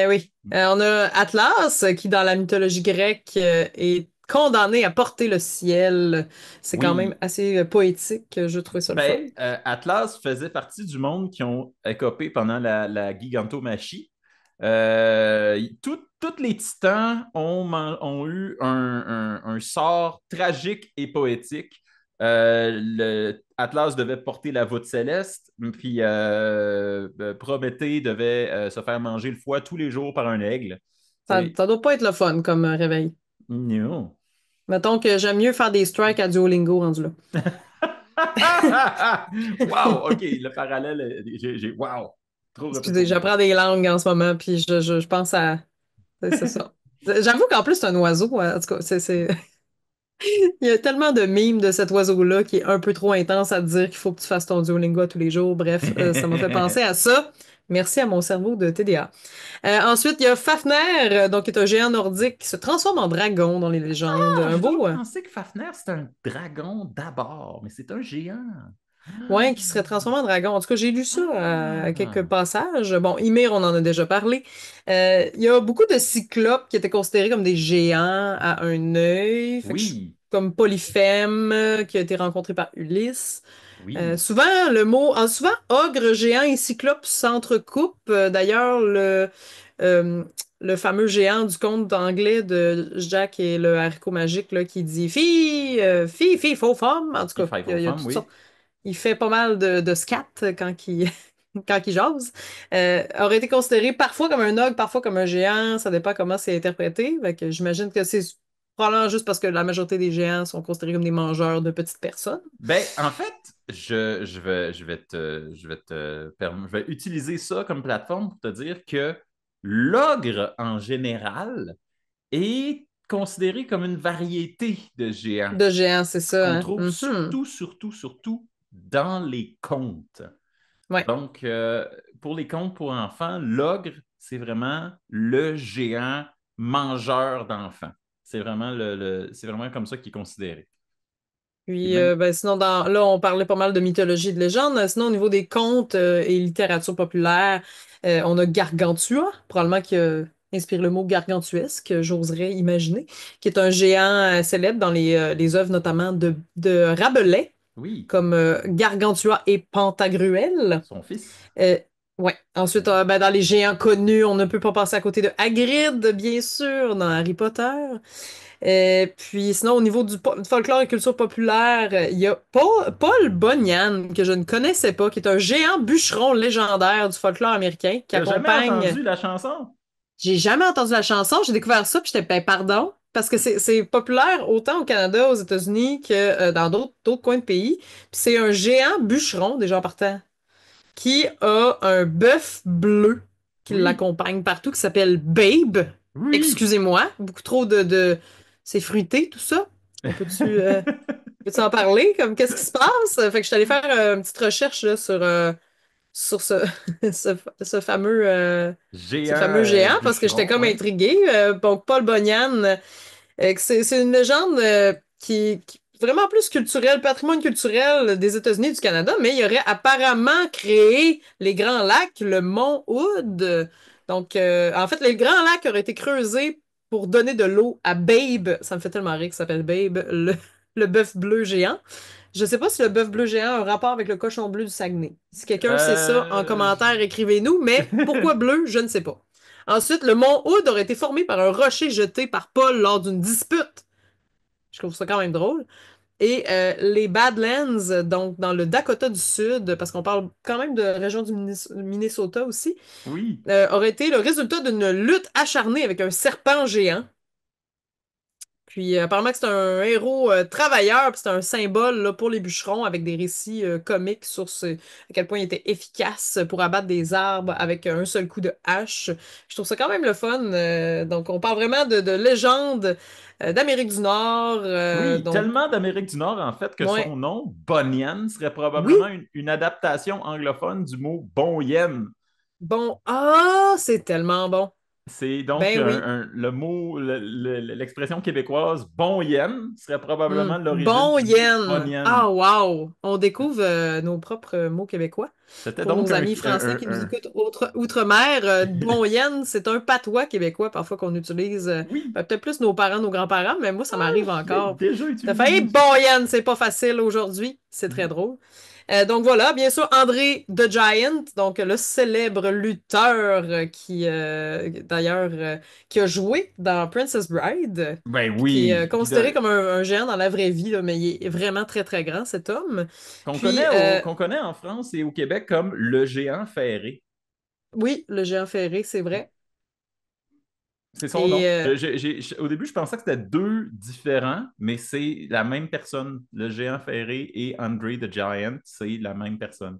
Oui. On a Atlas, qui dans la mythologie grecque est condamné à porter le ciel. C'est quand même Oui, assez poétique, je trouvais ça le fun. ben, Atlas faisait partie du monde qui ont écopé pendant la gigantomachie. Tous les titans ont eu un sort tragique et poétique. Atlas devait porter la voûte céleste, puis Prométhée devait se faire manger le foie tous les jours par un aigle. Ça doit pas être le fun comme réveil. Non. Mettons que j'aime mieux faire des strikes à Duolingo rendu là. Wow, OK, le parallèle, wow, trop rapide Excusez, pour moi. j'apprends des langues en ce moment, puis je pense à... C'est ça. J'avoue qu'en plus, c'est un oiseau. En tout cas, il y a tellement de mimes de cet oiseau-là qui est un peu trop intense à te dire qu'il faut que tu fasses ton Duolingo tous les jours. Bref, ça m'a fait penser à ça. Merci à mon cerveau de TDA. Ensuite, il y a Fafner, donc qui est un géant nordique qui se transforme en dragon dans les légendes. Ah, Un j'ai beau, toujours pensé que Fafner, c'était un dragon d'abord, mais c'est un géant. ouais, qui serait transformé en dragon. En tout cas, j'ai lu ça à quelques Ah, passages. Bon, Ymir, on en a déjà parlé. Il y a beaucoup de cyclopes qui étaient considérés comme des géants à un œil. oui, Comme Polyphème, qui a été rencontré par Ulysse. oui, Souvent, ogre, géant et cyclope s'entrecoupent. D'ailleurs, euh, le fameux géant du conte anglais de Jack et le haricot magique là, qui dit fille, faux femme. En tout il cas, Five il of y a Fun, toutes sortes. oui. Il fait pas mal de scat quand il, quand il jase. Aurait été considéré parfois comme un ogre, parfois comme un géant. Ça dépend comment c'est interprété. Fait que j'imagine que c'est probablement juste parce que la majorité des géants sont considérés comme des mangeurs de petites personnes. Ben, en fait, je vais utiliser ça comme plateforme pour te dire que l'ogre, en général, est considéré comme une variété de géants De géants, c'est ça, qu'on hein? trouve Mhm. surtout dans les contes. Ouais. Donc, pour les contes pour enfants, l'ogre, c'est vraiment le géant mangeur d'enfants. C'est vraiment comme ça qu'il est considéré. Et Puis, même, ben, sinon, là, on parlait pas mal de mythologie et de légende. Sinon, au niveau des contes et littérature populaire, on a Gargantua, probablement qui a inspiré le mot gargantuesque, j'oserais imaginer, qui est un géant célèbre dans les œuvres notamment de Rabelais, oui, comme Gargantua et Pantagruel. son fils. Euh, Ouais. Ensuite, ben, dans les géants connus, on ne peut pas passer à côté de Hagrid, bien sûr, dans Harry Potter. Puis sinon, au niveau du folklore et culture populaire, il y a Paul Bunyan, que je ne connaissais pas, qui est un géant bûcheron légendaire du folklore américain, qui T'as jamais accompagne... entendu la chanson? J'ai jamais entendu la chanson, j'ai découvert ça, puis j'étais, ben pardon, parce que c'est populaire autant au Canada, aux États-Unis que dans d'autres coins de pays. Puis c'est un géant bûcheron, déjà en partant, qui a un bœuf bleu qui Oui, l'accompagne partout, qui s'appelle Babe. oui. Excusez-moi, beaucoup trop C'est fruité, tout ça. On peut-tu en parler? Comme, qu'est-ce qui se passe? Fait que je suis allée faire une petite recherche là, sur ce, ce fameux, euh, J'ai ce fameux un géant parce que j'étais bûcheron, comme oui. intriguée. Donc, Paul Bunyan, que c'est une légende qui est vraiment plus culturelle, patrimoine culturel des États-Unis et du Canada, mais il aurait apparemment créé les Grands Lacs, le mont Hood. Donc, en fait, les Grands Lacs auraient été creusés pour donner de l'eau à Babe. Ça me fait tellement rire qu'il s'appelle Babe, le bœuf bleu géant. Je sais pas si le bœuf bleu géant a un rapport avec le cochon bleu du Saguenay. Si quelqu'un sait ça, en commentaire, écrivez-nous, mais pourquoi bleu, je ne sais pas. Ensuite, le mont Hood aurait été formé par un rocher jeté par Paul lors d'une dispute. Je trouve ça quand même drôle. Et les Badlands, donc dans le Dakota du Sud, parce qu'on parle quand même de région du Minnesota aussi, Oui. aurait été le résultat d'une lutte acharnée avec un serpent géant. Puis apparemment que c'est un héros travailleur, puis c'est un symbole là, pour les bûcherons avec des récits comiques sur à quel point il était efficace pour abattre des arbres avec un seul coup de hache. Je trouve ça quand même le fun. Donc on parle vraiment de légende d'Amérique du Nord. Oui, Donc tellement d'Amérique du Nord, en fait, que son ouais. nom, Bunyan, serait probablement Oui, une adaptation anglophone du mot bon yen. bon. Ah, c'est tellement bon. C'est donc Ben oui. le mot, l'expression québécoise bon yen serait probablement l'origine Bon du mot yen. bonien. Ah, wow. On découvre nos propres mots québécois. C'était Pour donc nos amis français qui nous écoutent outre-mer, bon yen, c'est un patois québécois parfois qu'on utilise. Oui, Ben, peut-être plus nos parents, nos grands-parents, mais moi, ça m'arrive je l'ai encore. déjà T'as utilisé moi failli aussi. bon yen, c'est pas facile aujourd'hui. C'est très drôle. Donc voilà, bien sûr, André the Giant, donc le célèbre lutteur d'ailleurs, qui a joué dans Princess Bride, Ben puis qui est oui, considéré comme un géant dans la vraie vie, là, mais il est vraiment très, très grand, cet homme. Puis, qu'on connaît en France et au Québec comme le géant ferré. oui, le géant ferré, c'est vrai. C'est son Et nom. Au début, je pensais que c'était deux différents, mais c'est la même personne. Le géant ferré et Andre the Giant, c'est la même personne.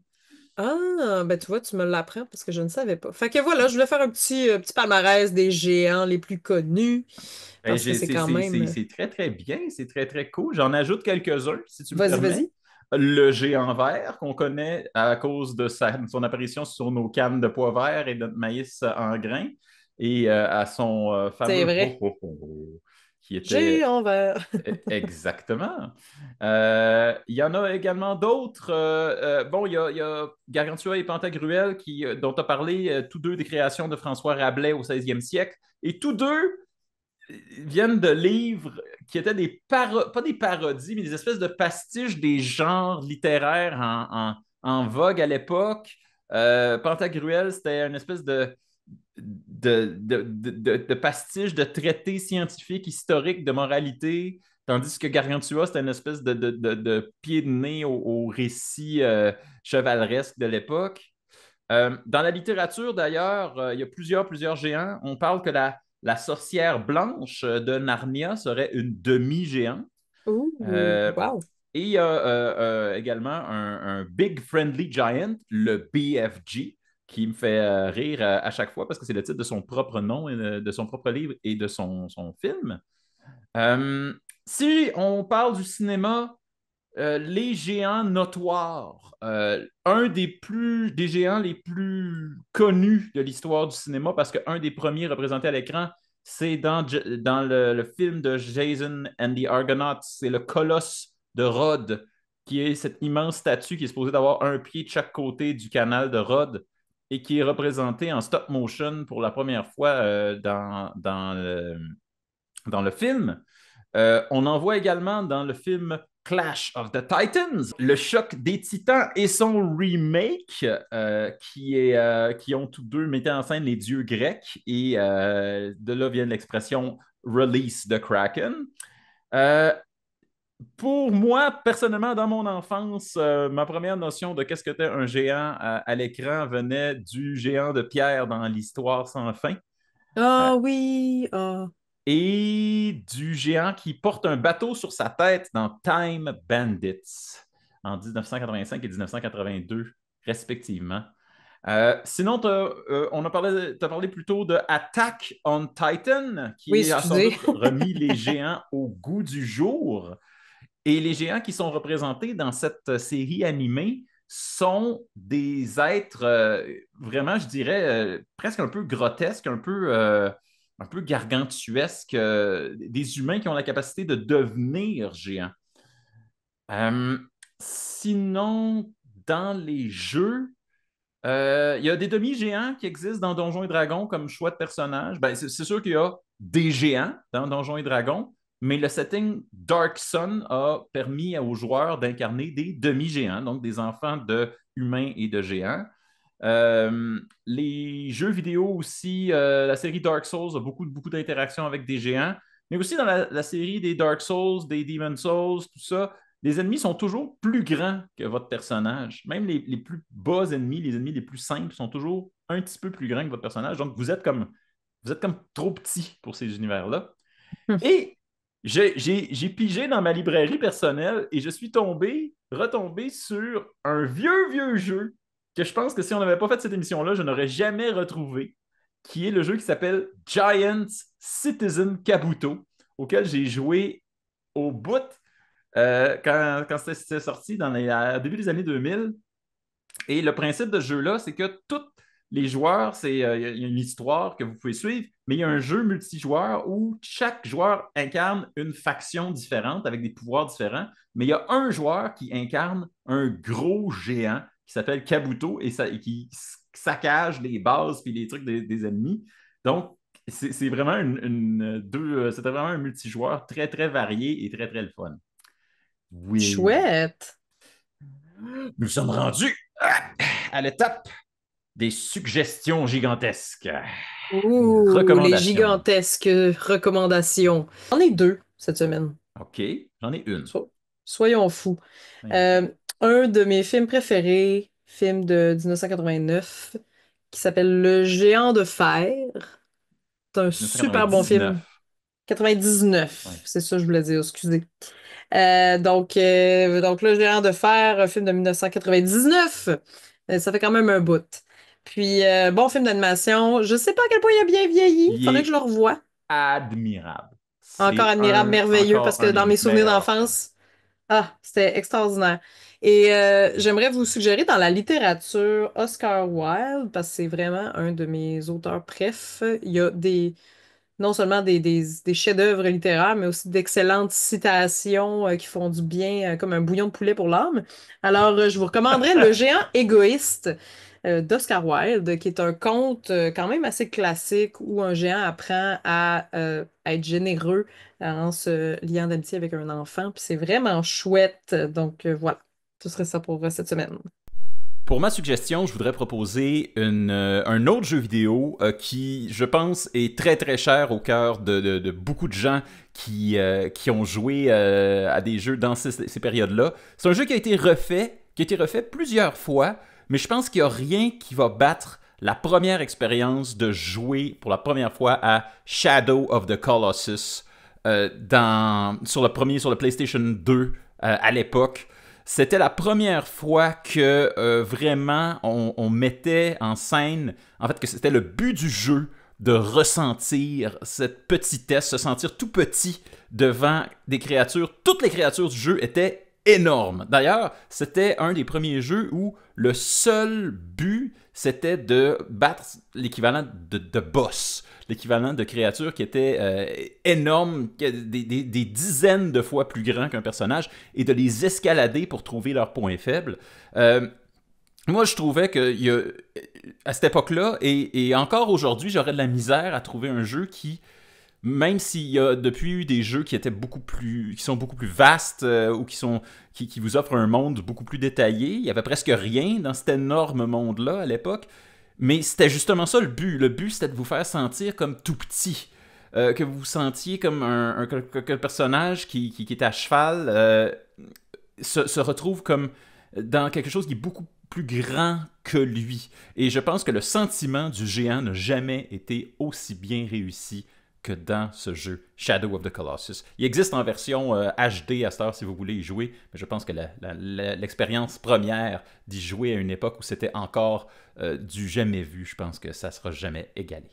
ah, ben tu vois, tu me l'apprends parce que je ne savais pas. Fait que voilà, je voulais faire un petit palmarès des géants les plus connus Ben, parce que c'est quand même. c'est très, très bien. C'est très, très cool. J'en ajoute quelques-uns, si tu me Vas-y, permets. vas-y. Le géant vert, qu'on connaît à cause de son apparition sur nos cannes de pois verts et de notre maïs en grains, et à son C'est fameux ho vrai. ho ho, qui était Géant vert. exactement. Il y en a également d'autres. Bon, il y a Gargantua et Pantagruel dont tu as parlé, tous deux des créations de François Rabelais au 16e siècle. Et tous deux viennent de livres qui étaient pas des parodies, mais des espèces de pastiches des genres littéraires en vogue à l'époque. Pantagruel, c'était une espèce de pastiche de traités scientifiques, historiques, de moralité, tandis que Gargantua, c'était une espèce de pied de nez au récit chevaleresque de l'époque. Dans la littérature, d'ailleurs, il y a plusieurs géants. On parle que la sorcière blanche de Narnia serait une demi-géante. Ouh, Euh, wow. et il y a également un Big Friendly Giant, le BFG, qui me fait rire à chaque fois parce que c'est le titre de son propre nom, et de son propre livre et de son film. Euh, Si on parle du cinéma, les géants notoires. Un des géants les plus connus de l'histoire du cinéma, parce qu'un des premiers représentés à l'écran, c'est dans le film de Jason and the Argonauts. C'est le colosse de Rhodes, qui est cette immense statue qui est supposée d'avoir un pied de chaque côté du canal de Rhodes et qui est représenté en stop motion pour la première fois dans le film. On en voit également dans le film Clash of the Titans, le choc des Titans et son remake, qui ont tous deux mis en scène les dieux grecs, et de là vient l'expression Release the Kraken. Euh, pour moi, personnellement, dans mon enfance, ma première notion de qu'est-ce que c'était un géant à l'écran venait du géant de pierre dans l'Histoire sans fin. Euh, Ah oui, ah. et du géant qui porte un bateau sur sa tête dans Time Bandits en 1985 et 1982, respectivement. Sinon, t'as parlé plutôt de Attack on Titan, Oui, qui a sans excusez. doute remis les géants au goût du jour. Et les géants qui sont représentés dans cette série animée sont des êtres vraiment, je dirais, presque un peu grotesques, un peu gargantuesques, des humains qui ont la capacité de devenir géants. Euh, Sinon, dans les jeux, il y a des demi-géants qui existent dans Donjons et Dragons comme choix de personnage. Ben, c'est sûr qu'il y a des géants dans Donjons et Dragons, mais le setting Dark Sun a permis aux joueurs d'incarner des demi-géants, donc des enfants de humains et de géants. Les jeux vidéo aussi, la série Dark Souls a beaucoup d'interactions avec des géants, mais aussi dans la série des Dark Souls, des Demon Souls, tout ça, les ennemis sont toujours plus grands que votre personnage. Même les plus bas ennemis, les ennemis les plus simples, sont toujours un petit peu plus grands que votre personnage. Donc, vous êtes comme trop petit pour ces univers-là. Et j'ai pigé dans ma librairie personnelle et je suis retombé sur un vieux jeu que je pense que si on n'avait pas fait cette émission-là, je n'aurais jamais retrouvé, qui est le jeu qui s'appelle Giant Citizen Kabuto, auquel j'ai joué au bout quand c'était sorti au début des années 2000. Et le principe de ce jeu-là, c'est que tous les joueurs, il y a une histoire que vous pouvez suivre, mais il y a un jeu multijoueur où chaque joueur incarne une faction différente avec des pouvoirs différents, mais il y a un joueur qui incarne un gros géant qui s'appelle Kabuto et qui saccage les bases et les trucs des ennemis. Donc, c'est vraiment c'était vraiment un multijoueur très varié et très le fun. Oui. Chouette. Nous sommes rendus à l'étape des suggestions gigantesques. Des Ouh, les recommandations. gigantesques recommandations. J'en ai deux cette semaine. OK, j'en ai une. So- Soyons fous. Voyons. Euh, un de mes films préférés, film de 1989, qui s'appelle Le Géant de fer. C'est un super bon 1999. film. 99, Ouais. c'est ça que je voulais dire, excusez. Donc, Le Géant de fer, un film de 1999. Ça fait quand même un bout. Puis, bon film d'animation. Je sais pas à quel point il a bien vieilli. Il Faudrait que je est le revoie. admirable. Encore C'est admirable, merveilleux, encore parce un que de dans mes mes souvenirs meilleurs films. d'enfance, ah, c'était extraordinaire. Et j'aimerais vous suggérer dans la littérature Oscar Wilde, parce que c'est vraiment un de mes auteurs préf. Il y a non seulement des chefs-d'œuvre littéraires, mais aussi d'excellentes citations qui font du bien, comme un bouillon de poulet pour l'âme. Alors, je vous recommanderais Le géant égoïste d'Oscar Wilde, qui est un conte quand même assez classique où un géant apprend à être généreux en se liant d'amitié avec un enfant. Puis c'est vraiment chouette. Donc, voilà, ce serait ça pour cette semaine. Pour ma suggestion, je voudrais proposer un autre jeu vidéo qui, je pense, est très cher au cœur de beaucoup de gens qui ont joué à des jeux dans ces périodes-là. C'est un jeu qui a été refait plusieurs fois, mais je pense qu'il n'y a rien qui va battre la première expérience de jouer pour la première fois à Shadow of the Colossus sur le PlayStation 2 à l'époque. C'était la première fois que vraiment on mettait en scène, en fait, que c'était le but du jeu de ressentir cette petitesse, se sentir tout petit devant des créatures. Toutes les créatures du jeu étaient énormes. D'ailleurs, c'était un des premiers jeux où le seul but, c'était de battre l'équivalent de boss, l'équivalent de créatures qui étaient énormes, des dizaines de fois plus grands qu'un personnage, et de les escalader pour trouver leurs points faibles. Moi, je trouvais à cette époque-là, et encore aujourd'hui, j'aurais de la misère à trouver un jeu qui Même s'il y a depuis eu des jeux qui étaient qui sont beaucoup plus vastes ou qui vous offrent un monde beaucoup plus détaillé, il y avait presque rien dans cet énorme monde-là à l'époque. Mais c'était justement ça le but. Le but, c'était de vous faire sentir comme tout petit. Que vous vous sentiez comme que le personnage qui est à cheval se retrouve comme dans quelque chose qui est beaucoup plus grand que lui. Et je pense que le sentiment du géant n'a jamais été aussi bien réussi que dans ce jeu Shadow of the Colossus. Il existe en version HD à cette heure si vous voulez y jouer, mais je pense que l'expérience première d'y jouer à une époque où c'était encore du jamais vu, je pense que ça sera jamais égalé.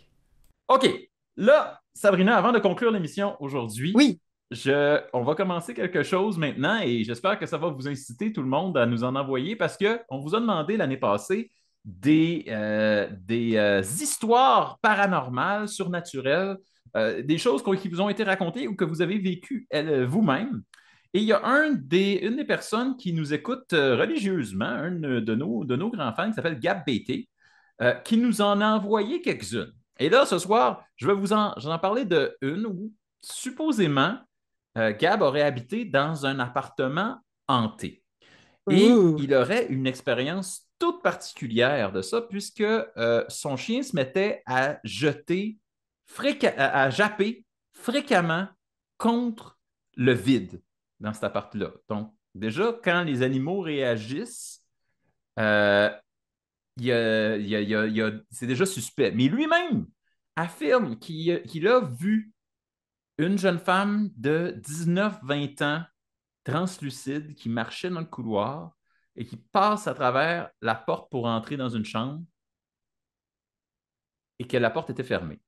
OK, là, Sabrina, avant de conclure l'émission aujourd'hui, Oui. on va commencer quelque chose maintenant et j'espère que ça va vous inciter tout le monde à nous en envoyer parce qu'on vous a demandé l'année passée des histoires paranormales, surnaturelles, des choses qui vous ont été racontées ou que vous avez vécues vous-même. Et il y a une des personnes qui nous écoute religieusement, un de nos grands fans qui s'appelle Gab BT, qui nous en a envoyé quelques-unes. Et là, ce soir, j'en en parler de une où supposément Gab aurait habité dans un appartement hanté. Et Ouh. il aurait une expérience toute particulière de ça, puisque son chien se mettait à à japper fréquemment contre le vide dans cet appart-là. Donc, déjà, quand les animaux réagissent, euh, c'est déjà suspect. Mais lui-même affirme qu'il a vu une jeune femme de 19-20 ans, translucide, qui marchait dans le couloir et qui passe à travers la porte pour entrer dans une chambre et que la porte était fermée.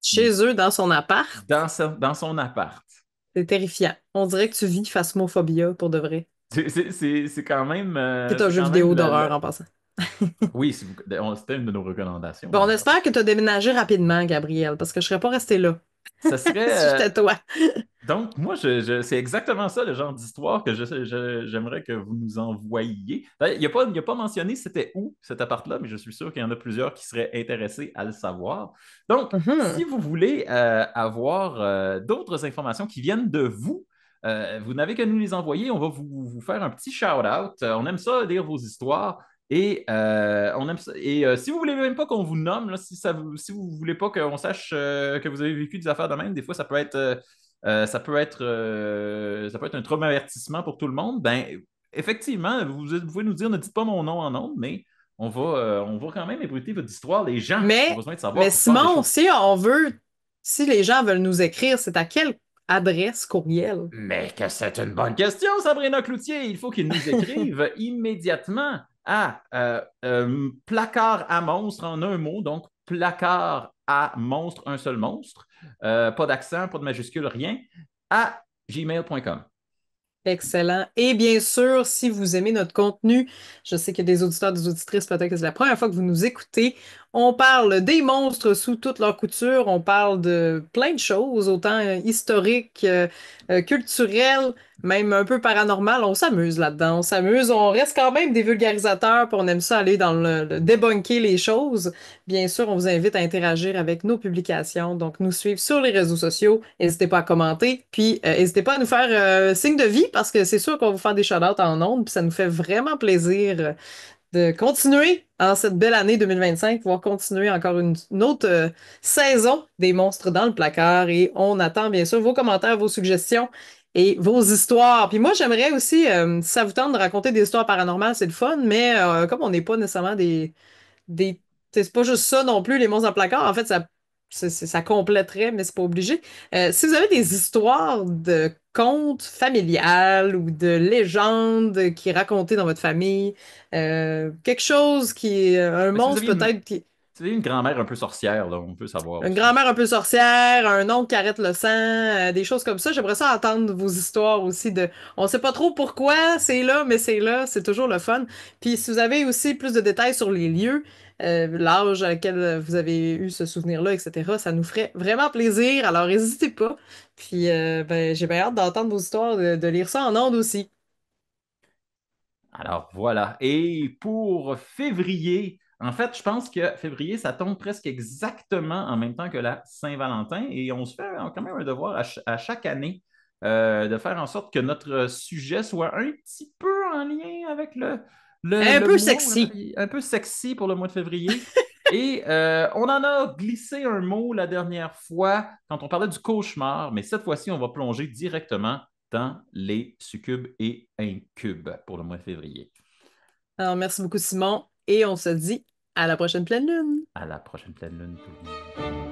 Chez eux, dans son appart, Dans son appart. c'est terrifiant. On dirait que tu vis phasmophobia pour de vrai. C'est quand même, C'est un c'est jeu quand même vidéo d'horreur en passant. Oui, c'était une de nos recommandations Bon, on d'ailleurs. espère que tu as déménagé rapidement, Gabriel, parce que je serais pas restée là Ça serait, si j'étais toi. donc, moi, c'est exactement ça le genre d'histoire que j'aimerais que vous nous envoyiez. D'ailleurs, il a pas mentionné c'était où cet appart-là, mais je suis sûr qu'il y en a plusieurs qui seraient intéressés à le savoir. Donc, si Mhm. vous voulez avoir d'autres informations qui viennent de vous, vous n'avez qu'à nous les envoyer. On va vous faire un petit shout-out. On aime ça, lire vos histoires. Et on aime ça. Et si vous voulez même pas qu'on vous nomme, là, si vous voulez pas qu'on sache que vous avez vécu des affaires de même, des fois ça peut être un trop avertissement pour tout le monde. Ben, effectivement, vous pouvez nous dire, ne dites pas mon nom en ondes, mais on va quand même ébruiter votre histoire. Les gens ont Mais, besoin de savoir mais qu'il se passe des Simon, choses. si les gens veulent nous écrire, c'est à quelle adresse courriel? Mais que c'est une bonne question, Sabrina Cloutier. Il faut qu'ils nous écrivent immédiatement à placard à monstre en un mot, donc placard à monstre, un seul monstre, pas d'accent, pas de majuscule, rien, à gmail.com. Excellent. Et bien sûr, si vous aimez notre contenu, je sais qu'il y a des auditeurs, des auditrices, peut-être que c'est la première fois que vous nous écoutez. On parle des monstres sous toute leur couture, on parle de plein de choses, autant historiques, culturelles, même un peu paranormales. On s'amuse là-dedans, on s'amuse. On reste quand même des vulgarisateurs, puis on aime ça aller dans le débunker les choses. Bien sûr, on vous invite à interagir avec nos publications, donc nous suivre sur les réseaux sociaux. N'hésitez pas à commenter, puis n'hésitez pas à nous faire signe de vie parce que c'est sûr qu'on va vous faire des shout-outs en ondes, puis ça nous fait vraiment plaisir de continuer en cette belle année 2025, pouvoir continuer encore une autre saison des monstres dans le placard et on attend bien sûr vos commentaires, vos suggestions et vos histoires. Puis moi, j'aimerais aussi, si ça vous tente de raconter des histoires paranormales, c'est le fun, mais comme on n'est pas nécessairement des c'est pas juste ça non plus, les monstres dans le placard. En fait, ça compléterait, mais c'est pas obligé. Si vous avez des histoires de contes familiales ou de légendes qui est racontées dans votre famille, quelque chose qui est un Mais si vous monstre aviez une, peut-être qui si vous aviez une grand-mère un peu sorcière, là, on peut savoir une aussi. grand-mère un peu sorcière, un oncle qui arrête le sang, des choses comme ça. J'aimerais ça entendre vos histoires aussi de. On sait pas trop pourquoi c'est là, mais c'est là. C'est toujours le fun. Puis si vous avez aussi plus de détails sur les lieux, l'âge à laquelle vous avez eu ce souvenir-là, etc., ça nous ferait vraiment plaisir. Alors n'hésitez pas. Puis ben, j'ai bien hâte d'entendre vos histoires, de lire ça en ondes aussi. Alors voilà. Et pour février, En fait, je pense que février, ça tombe presque exactement en même temps que la Saint-Valentin et on se fait quand même un devoir à chaque année de faire en sorte que notre sujet soit un petit peu en lien avec Un le peu mois, sexy. un peu sexy pour le mois de février. Et on en a glissé un mot la dernière fois quand on parlait du cauchemar, mais cette fois-ci, on va plonger directement dans les succubes et incubes pour le mois de février. Alors, merci beaucoup, Simon, et on se dit à la prochaine pleine lune. À la prochaine pleine lune, tout le monde.